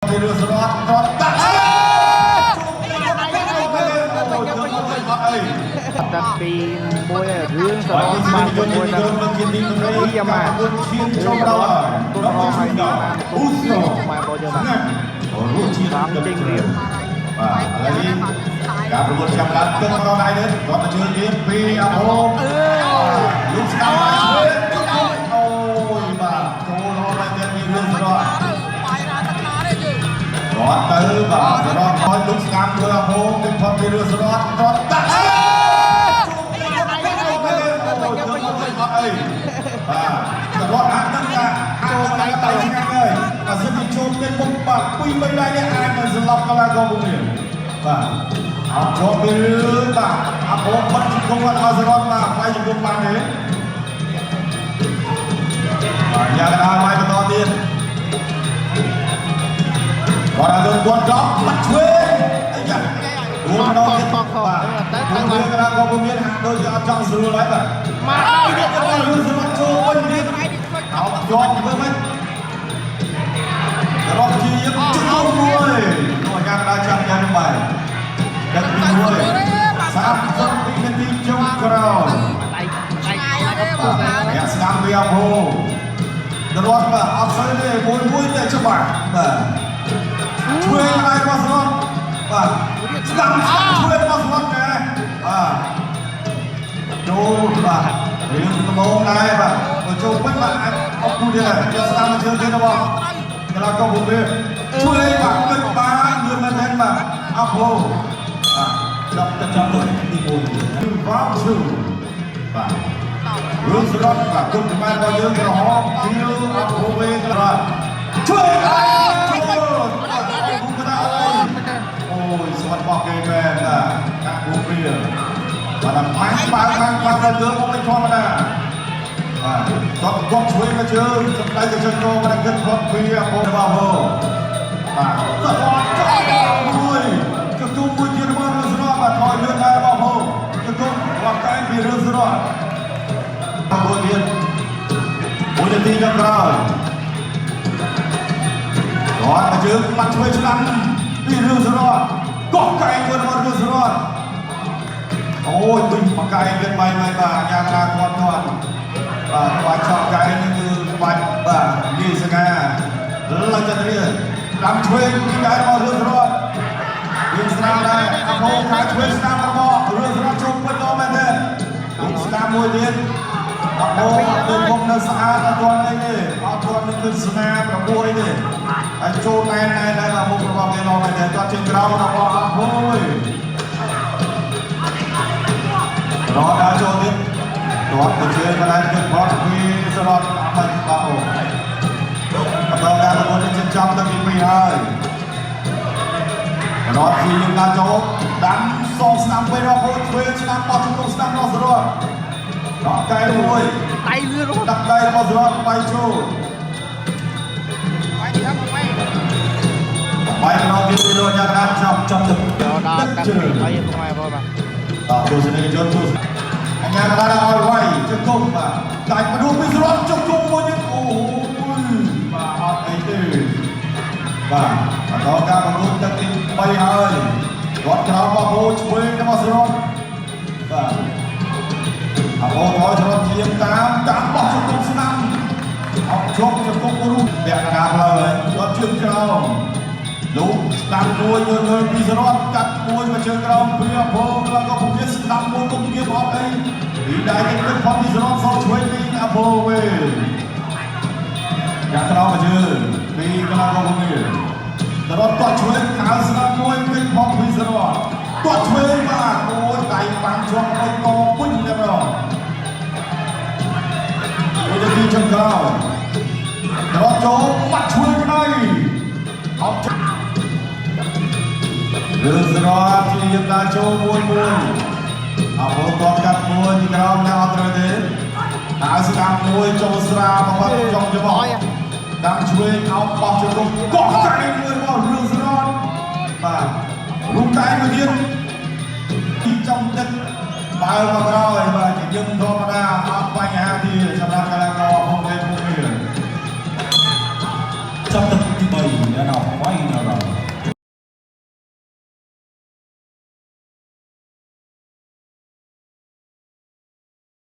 ពីរឿងស្រត់ត្រត់តាក់តាពីមួយរឿងសរសបានជាមួយនឹងយាមាក្នុងដល់ទុនរងហើយនេះបានទុនមកបោះយកបានរួចជារងចេញរៀបបាទឥឡូវនេះការប្រកួតចាប់ឡើងទឹកមកដល់ដៃនេះគាត់ទៅជើងទៀតពីអាហូលោកស្ដាប់បានអូយបាទចូលរកតែមានរឿងស្រត់គាត់ទៅបាទស្រត់ឲ្យលោកស្ដាប់ធ្វើអាហូទៅផុតពីរឿងស្រត់ត្រត់តាក់បាទគាត់អាចនឹងការចូលដៃទៅឆ្ងាញ់ហើយបើសិនជាចូលទៅមុខបាទពីរបីដៃនេះអាចនឹងស្លាប់កន្លងក៏ពុំមានបាទអត់ចូលពីរឿងបាទអាហូបិទជង្គង់គាត់មកស្រត់បាទផ្លៃជង្គង់បានទេបាទយ៉ាងណាមកបន្តទៀតគាត់ឲ្យគាត់ចប់បាត់ឆ្វេងអីយ៉ារួមដល់ទៀតបាទតែខាងកន្លងក៏ពុំមានហាក់ដូចជាអត់ចង់ស្រួលហើយបាទមកដៃទៀតគាត់រឿងស្រត់ចូលវិញទៀតអោបជាប់ធ្វើម៉េចរកជាយើងជុំមួយក្នុងការដើរចាប់យ៉ាងនេះបាទដឹកមួយ30វិនាទីចុងក្រោយអ្នកស្ដាប់វាហូរត់បាទអត់ស្អីទេមួយតែច្បាស់បាទជួយឲ្យរបស់ស្រុកបាទស្ដាប់ជួយរបស់ស្រុកកែបាទចូលបាទរឿងដំបូងដែរបាទបើចូលពេញបាទអាចអត់គូទៀតហើយយកស្ដាប់មកជើងទៀតរបស់កន្លងក៏ពុំវាជួយបាទគិតបានលឿនមែនទេបាទអបហូបាទចាប់ទៅទី1វ៉ាវជូបាទរឿងស្រត់បាទគុំខ្មែររបស់យើងក្រហមជឿអបហូវិញបាទជួយអូយស្វាត់បោះគេមែនណាកាក់ពុំវាបាទបាញ់បើខាងបាត់ទៅយើងមកមិនធម្មតាបាទគាត់គាត់ជួយមកជើងសម្ដេចទៅជើងកោមកគិតគាត់ពីអបរបស់ហូបាទគាត់មួយជង្គង់មួយទៀតរបស់រឿងស្រត់បាទថយលឿនដែររបស់ហូជង្គង់គាត់តែពីរឿងស្រត់មួយទៀតមួយនាទីចុងក្រោយគាត់មកជើងបាត់ឆ្វេងស្ដាំពីរឿងស្រត់កោះកែងមួយរបស់រឿងស្រត់អូយវិញមកកែងទៀតបាយបាទយ៉ាងណាគាត់បាទបាច់ឆក់កែងនេះគឺបាច់បាទនេះសង្ហាឡើងទៅរៀនដាំឆ្វេងពីដៃរបស់រឿងស្រត់យើងស្ដាប់ដែរអបហូខាឆ្វេងស្ដាំរបស់រឿងស្រត់ជុំពេញដល់មែនទេយើងស្ដាប់មួយទៀតអបហូទៅមុខនៅស្អាតអត់ទាន់ទេអត់ទាន់នឹងគឺស្នា6ទេហើយចូលណែនដែរមុខរបស់គេដល់មែនទេគាត់ចេញក្រោមរបស់អបហូរត់ដល់ចូលទៀតគាត់ទៅជើងកន្លែងទឹកផុតពីស្រត់អត់បាទអូបន្តការប្រកួតនេះចំទៅទី2ហើយរត់ពីយើងដល់ចូលដាំសងស្ដាំពេលរបស់ពួកធ្វើស្ដាំបោះជង្គង់ស្ដាំរបស់ស្រត់ដល់កែមួយដៃលឿនរបស់ដាក់ដៃរបស់ស្រត់បាយចូលបាយក្នុងទី1ដូចយ៉ាងណាចាប់ទឹកដល់កាត់ហើយខ្មែរបងបាទតទស្សនិកជនទស្សអញ្ញាកណ្ដាលឲ្យវាយជង្គង់បាទដាច់មកនោះពីស្រត់ជង្គង់មួយទៀតអូយបាទអត់អីទេបាទបន្តការប្រកួតទឹកទី3ហើយគាត់ក្រោមបោះហូឆ្វេងរបស់ស្រត់បាទអបអរស្រត់ជាតាមបោះជង្គង់ស្ដាំអត់ជប់ជង្គង់រូបពាក់កណ្ដាលផ្លូវហើយគាត់ជើងក្រោមលោកស្ដាំមួយលើពីស្រត់កាត់មួយមកជើងក្រោមព្រាភងแล้วก็ผมស្ដាំមួយគុំទៀតអត់អីពីដៃទៅគិតផុតពីស្រត់សោឆ្វេងពីអបោវិញយ៉ាងក្រោមមកជើងពីកន្លងក៏ผมស្រត់គាត់ឆ្វេងខាងស្ដាំមួយគិតផុតពីស្រត់គាត់ឆ្វេងបាទអូយដៃបាំងជាប់អីកវិញតែម្ដងមួយនាទីចុងក្រោយស្រត់ចូលបាត់ឆ្វេងដៃអត់រឿងស្រត់ជាយើងដើរចូលមួយអបគាត់កាត់មួយទីក្រោមតែអត់ត្រូវទេដើរស្ដាំមួយចូលស្រាបបាត់ចង់ច្បោះដាំឆ្វេងអោបបោះជង្គង់កោះកែងមួយរបស់រឿងស្រត់បាទរូបកែងមួយទៀតទីចំទឹកបើមក